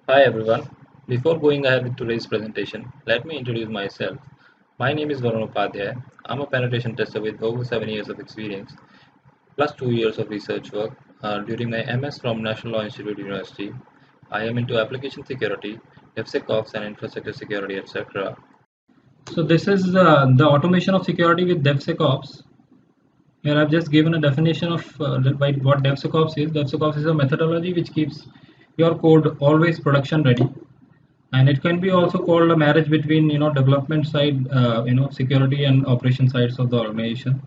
Hi everyone. Before going ahead with today's presentation, let me introduce myself. My name is Varun Upadhyay. I'm a penetration tester with over 7 years of experience, plus 2 years of research work during my MS from National Law Institute University. I am into application security, DevSecOps and infrastructure security, etc. So this is the automation of security with DevSecOps. Here I've just given a definition of what DevSecOps is. DevSecOps is a methodology which keeps your code always production ready, and it can be also called a marriage between development side, security and operation sides of the organization.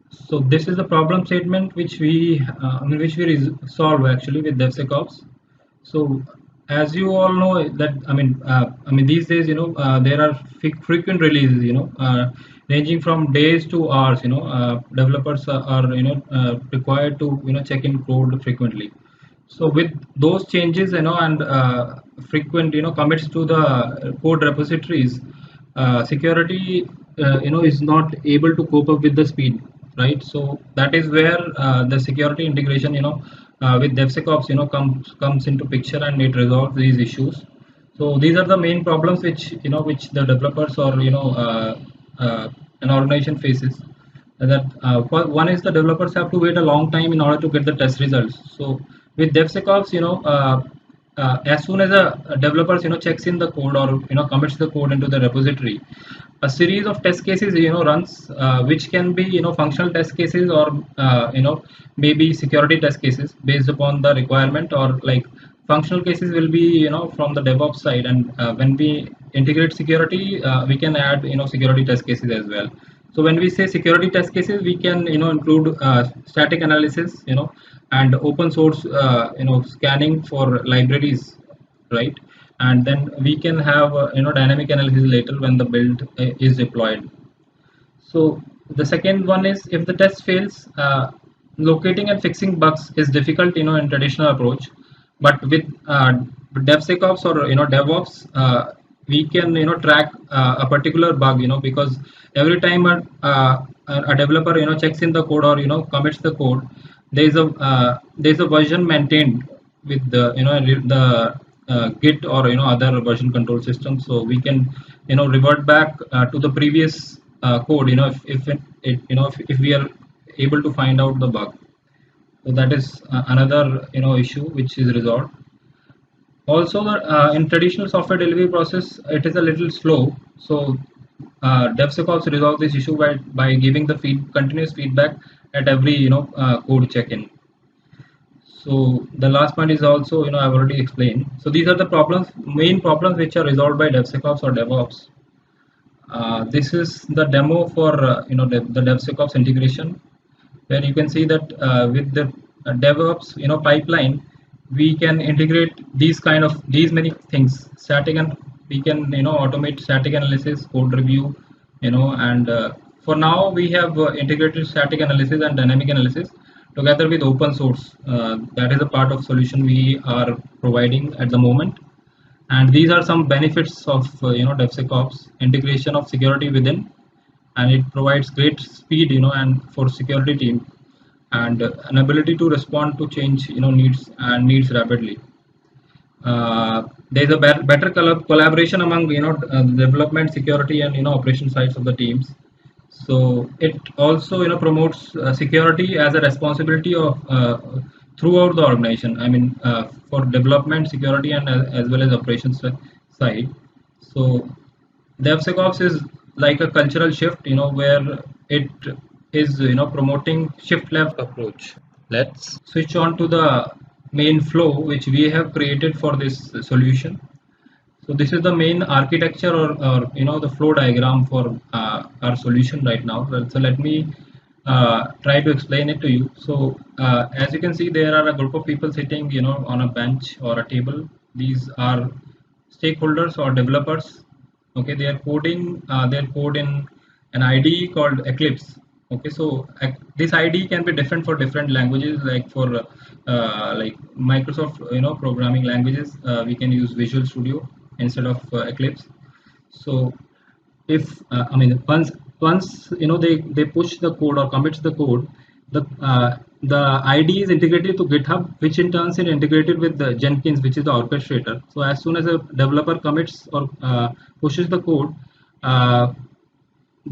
So this is the problem statement which we solve actually with DevSecOps. So as you all know that these days there are frequent releases ranging from days to hours. Developers are required to check in code frequently. So with those changes and frequent commits to the code repositories, security is not able to cope up with the speed, right? So that is where the security integration with DevSecOps comes into picture, and it resolves these issues. So these are the main problems which the developers or an organization faces. One is the developers have to wait a long time in order to get the test results. So with DevSecOps, as soon as a developers checks in the code or commits the code into the repository, a series of test cases runs, which can be functional test cases or maybe security test cases based upon the requirement, or like functional cases will be from the DevOps side. And when we integrate security, we can add security test cases as well. So when we say security test cases, we can include static analysis, and open source scanning for libraries, right? And then we can have dynamic analysis later when the build is deployed. So the second one is, if the test fails, locating and fixing bugs is difficult in traditional approach. But with DevSecOps or DevOps, we can track a particular bug, because every time a developer checks in the code or commits the code, there is a version maintained with the the Git or other version control system. So we can revert back to the previous code, if we are able to find out the bug. So that is another issue which is resolved. Also, in traditional software delivery process, it is a little slow. So DevSecOps resolve this issue by giving the continuous feedback at every code check-in. So the last point is also I've already explained. So these are the main problems which are resolved by DevSecOps or DevOps. This is the demo for the DevSecOps integration, where you can see that with the DevOps pipeline, we can integrate these many things. Static, and we can automate static analysis, code review, and for now we have integrated static analysis and dynamic analysis together with open source. That is a part of solution we are providing at the moment. And these are some benefits of DevSecOps: integration of security within, and it provides great speed and for security team, and an ability to respond to change needs rapidly. There is a better collaboration among development, security, and operation sides of the teams. So it also promotes security as a responsibility of throughout the organization. I mean, for development, security, and as well as operations side. So DevSecOps is like a cultural shift, where it is promoting shift left approach. Let's switch on to the main flow which we have created for this solution. So this is the main architecture, or the flow diagram for our solution right now. So let me try to explain it to you. So as you can see, there are a group of people sitting on a bench or a table. These are stakeholders or developers. Okay, they are coding their code in an IDE called Eclipse. Okay, so this IDE can be different for different languages. Like for like Microsoft programming languages, we can use Visual Studio instead of Eclipse. So if once they push the code or commits the code, the the ID is integrated to GitHub, which in turn is integrated with the Jenkins, which is the orchestrator. So as soon as a developer commits or pushes the code, uh,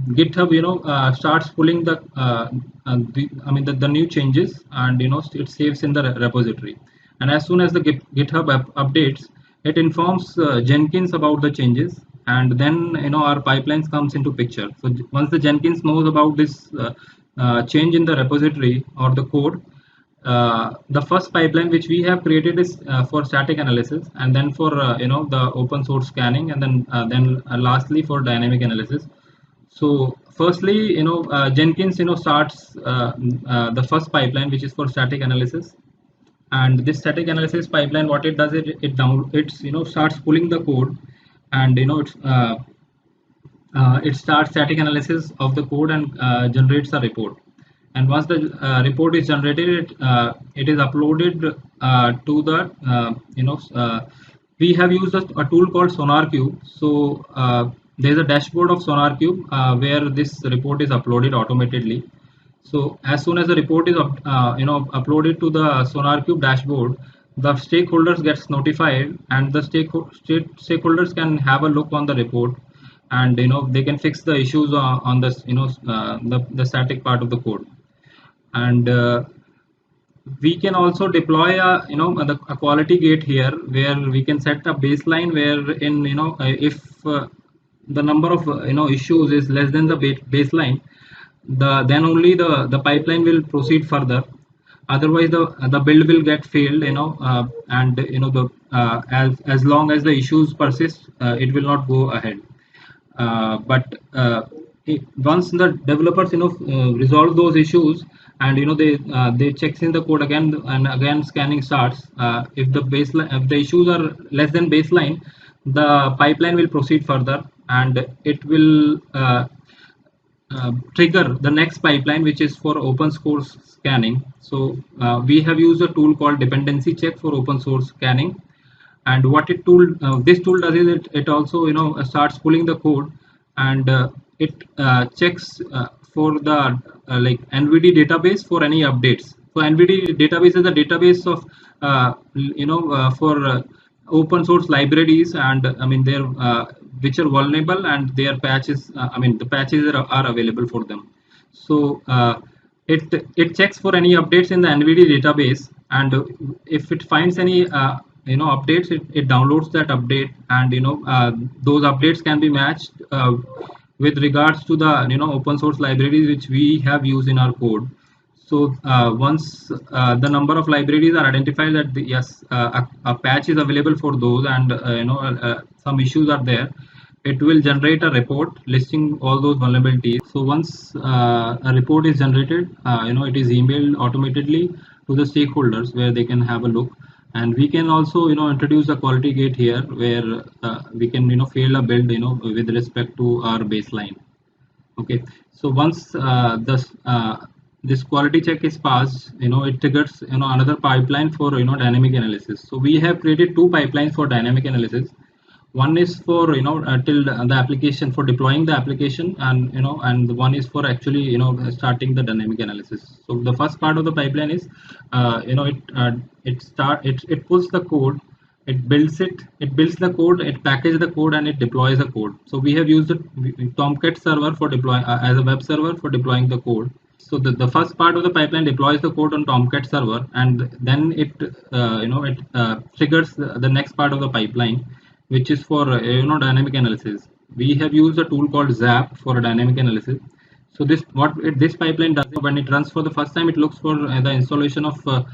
GitHub, starts pulling the new changes, and it saves in the repository. And as soon as the GitHub updates, it informs Jenkins about the changes, and then our pipelines comes into picture. So once the Jenkins knows about this change in the repository or the code, the first pipeline which we have created is for static analysis, and then for the open source scanning, and then lastly for dynamic analysis. So firstly, Jenkins, starts the first pipeline, which is for static analysis. And this static analysis pipeline, what it does, it's starts pulling the code, and it starts static analysis of the code and generates a report. And once the report is generated, it is uploaded to the we have used a tool called SonarQube. So there is a dashboard of SonarQube where this report is uploaded automatically. So as soon as the report is uploaded to the SonarQube dashboard, the stakeholders gets notified, and the stakeholders can have a look on the report, and they can fix the issues on this the static part of the code. And we can also deploy a quality gate here, where we can set a baseline where in if the number of issues is less than the baseline, then only the pipeline will proceed further. Otherwise the build will get failed, and the as long as the issues persist, it will not go ahead. But once the developers resolve those issues, and they checks in the code again, and again scanning starts. If the baseline, if the issues are less than baseline, the pipeline will proceed further, and it will trigger the next pipeline, which is for open source scanning. So we have used a tool called dependency check for open source scanning. And what this tool does is it also starts pulling the code, and it checks for the like NVD database for any updates. So NVD database is a database of for open source libraries, and they're which are vulnerable, and their patches, the patches are available for them. So it checks for any updates in the NVD database, and if it finds any updates, it downloads that update, and those updates can be matched with regards to the open source libraries which we have used in our code. So once the number of libraries are identified, that yes, a patch is available for those, and some issues are there, it will generate a report listing all those vulnerabilities. So once a report is generated, it is emailed automatically to the stakeholders, where they can have a look. And we can also introduce a quality gate here, where we can fail a build with respect to our baseline. Okay, so once this quality check is passed, it triggers another pipeline for dynamic analysis. So we have created two pipelines for dynamic analysis. One is for until the application, for deploying the application, and one is for actually starting the dynamic analysis. So the first part of the pipeline is it pulls the code, it builds the code, it packages the code, and it deploys the code. So we have used the Tomcat server for deploy as a web server for deploying the code. So the first part of the pipeline deploys the code on Tomcat server, and then it triggers the next part of the pipeline, which is for dynamic analysis. We have used a tool called Zap for dynamic analysis. So this pipeline does, when it runs for the first time, it looks for the installation of the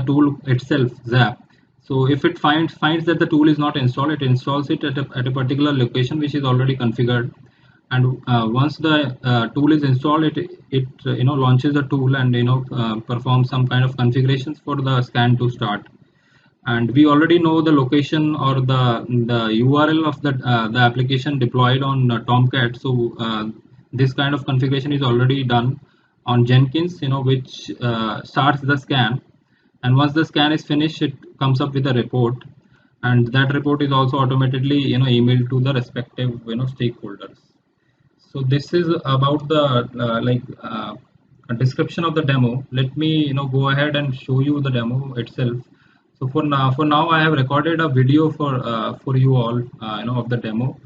tool itself, Zap. So if it finds that the tool is not installed, it installs it at a particular location which is already configured. And once the tool is installed, it launches the tool, and performs some kind of configurations for the scan to start. And we already know the location or the URL of the application deployed on Tomcat. So this kind of configuration is already done on Jenkins, which starts the scan. And once the scan is finished, it comes up with a report, and that report is also automatically emailed to the respective stakeholders. So this is about the description of the demo, let me go ahead and show you the demo itself. So for now I have recorded a video for you all, of the demo.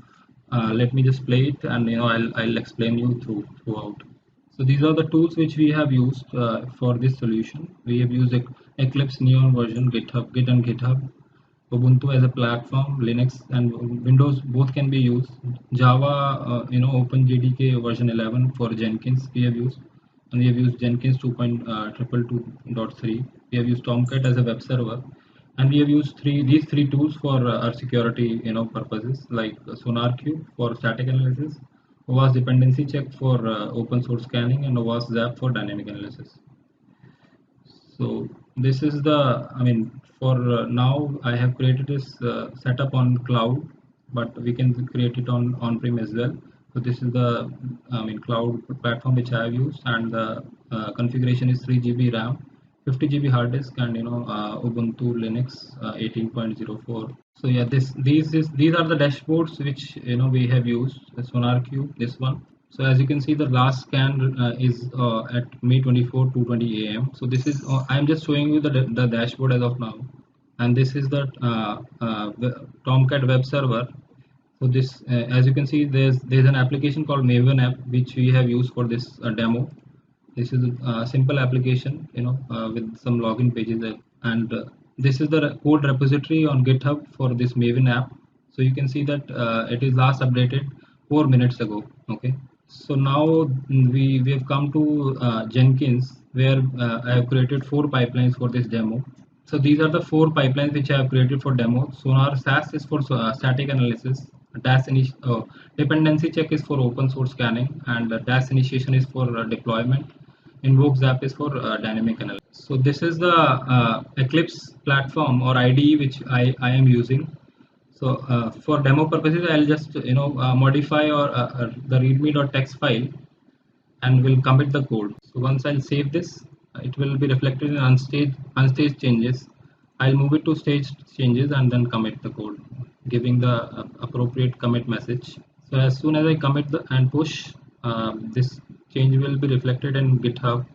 Let me just play it, and I'll explain you throughout. So these are the tools which we have used for this solution. We have used Eclipse Neon version, GitHub, Git and GitHub, Ubuntu as a platform, Linux and Windows both can be used. Java, OpenJDK version 11 for Jenkins we have used, and we have used Jenkins 2.2.3. We have used Tomcat as a web server, and we have used these three tools for our security purposes, like SonarQube for static analysis, OWASP dependency check for open source scanning, and OWASP Zap for dynamic analysis. So this is for now I have created this setup on cloud, but we can create it on-prem as well. So this is the cloud platform which I have used, and the configuration is 3 GB RAM, 50 GB hard disk, and Ubuntu Linux 18.04. So yeah, these are the dashboards which we have used. The SonarQube, this one. So as you can see, the last scan is at May 24, 2:20 a.m. So this is I'm just showing you the dashboard as of now, and this is the Tomcat web server. So this, as you can see, there's an application called Maven app which we have used for this demo. This is a simple application, with some login pages there, and this is the code repository on GitHub for this Maven app. So you can see that it is last updated 4 minutes ago. Okay. So now we have come to Jenkins, where I have created 4 pipelines for this demo. So these are the 4 pipelines which I have created for demo. Sonar SAS is for static analysis. Dependency check is for open source scanning, and Dash initiation is for deployment. Invoke Zap is for dynamic analysis. So this is the Eclipse platform or IDE which I am using. So for demo purposes, I'll just modify or the readme.txt file, and will commit the code. So once I'll save this, it will be reflected in unstaged changes. I'll move it to staged changes and then commit the code, giving the appropriate commit message. So as soon as I commit and push, this change will be reflected in GitHub.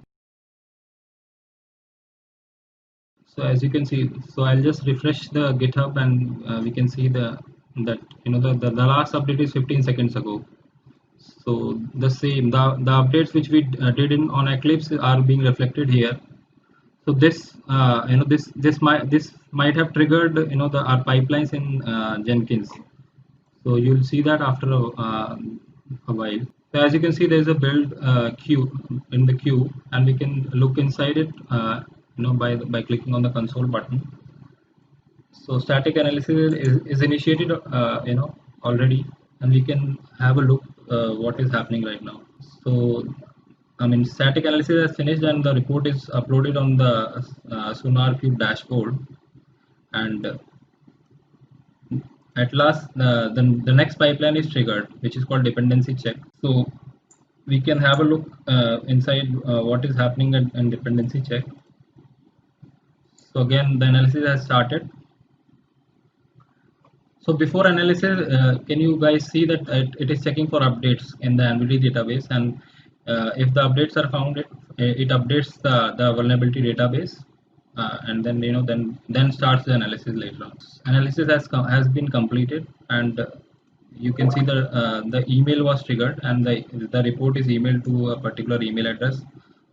So as you can see, so I'll just refresh the GitHub, and we can see that the last update is 15 seconds ago. So the updates which we did on Eclipse are being reflected here. So this this might have triggered our pipelines in Jenkins. So you'll see that after a while. So as you can see, there is a build queue in the queue, and we can look inside it by clicking on the console button. So static analysis is initiated already, and we can have a look what is happening right now. So static analysis has finished, and the report is uploaded on the SonarQube dashboard. And at last, the next pipeline is triggered, which is called dependency check. So we can have a look inside what is happening in dependency check. So again, the analysis has started. So before analysis, can you guys see that it is checking for updates in the NVD database, and if the updates are found, it updates the vulnerability database, and then then starts the analysis later on. Analysis has been completed, and you can see the email was triggered, and the report is emailed to a particular email address,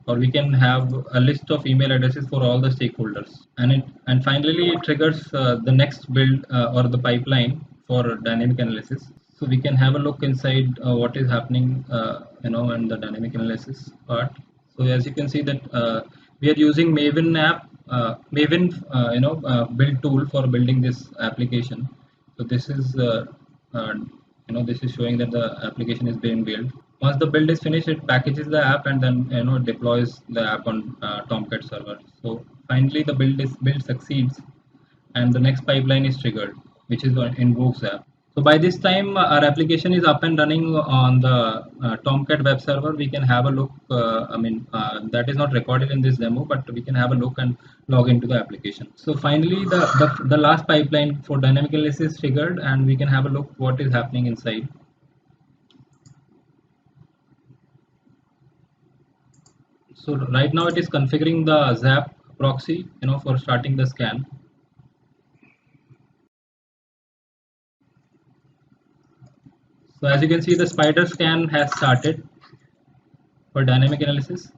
or we can have a list of email addresses for all the stakeholders, and finally it triggers the next build or the pipeline for dynamic analysis. So we can have a look inside what is happening in the dynamic analysis part. So as you can see that we are using Maven app, Maven build tool for building this application. So this is this is showing that the application is being built. Once the build is finished, it packages the app, and then deploys the app on Tomcat server. So finally the build succeeds, and the next pipeline is triggered, which is on Invokes app. So by this time our application is up and running on the Tomcat web server. We can have a look. That is not recorded in this demo, but we can have a look and log into the application. So finally, the last pipeline for dynamic analysis is triggered, and we can have a look what is happening inside. So right now it is configuring the Zap proxy, for starting the scan. So as you can see, the spider scan has started for dynamic analysis.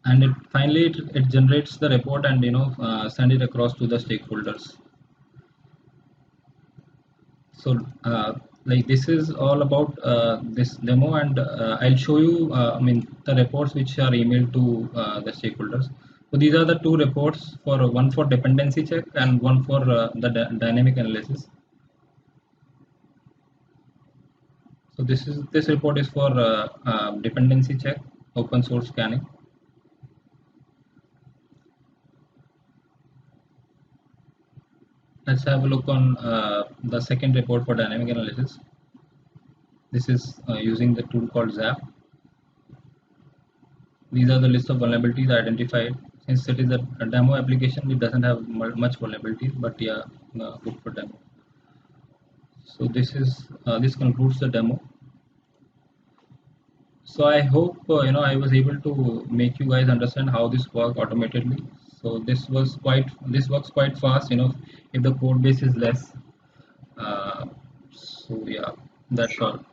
And it generates the report and send it across to the stakeholders. So like this is all about this demo, and I'll show you the reports which are emailed to the stakeholders. So these are the two reports, for one for dependency check and one for the dynamic analysis. So this report is for dependency check, open source scanning. Let's have a look on the second report for dynamic analysis. This is using the tool called Zap. These are the list of vulnerabilities identified. Since it is a demo application, it doesn't have much vulnerabilities, but yeah, good for demo. So this concludes the demo. So I hope I was able to make you guys understand how this works automatically. So this works quite fast. If the code base is less. So yeah, that's all.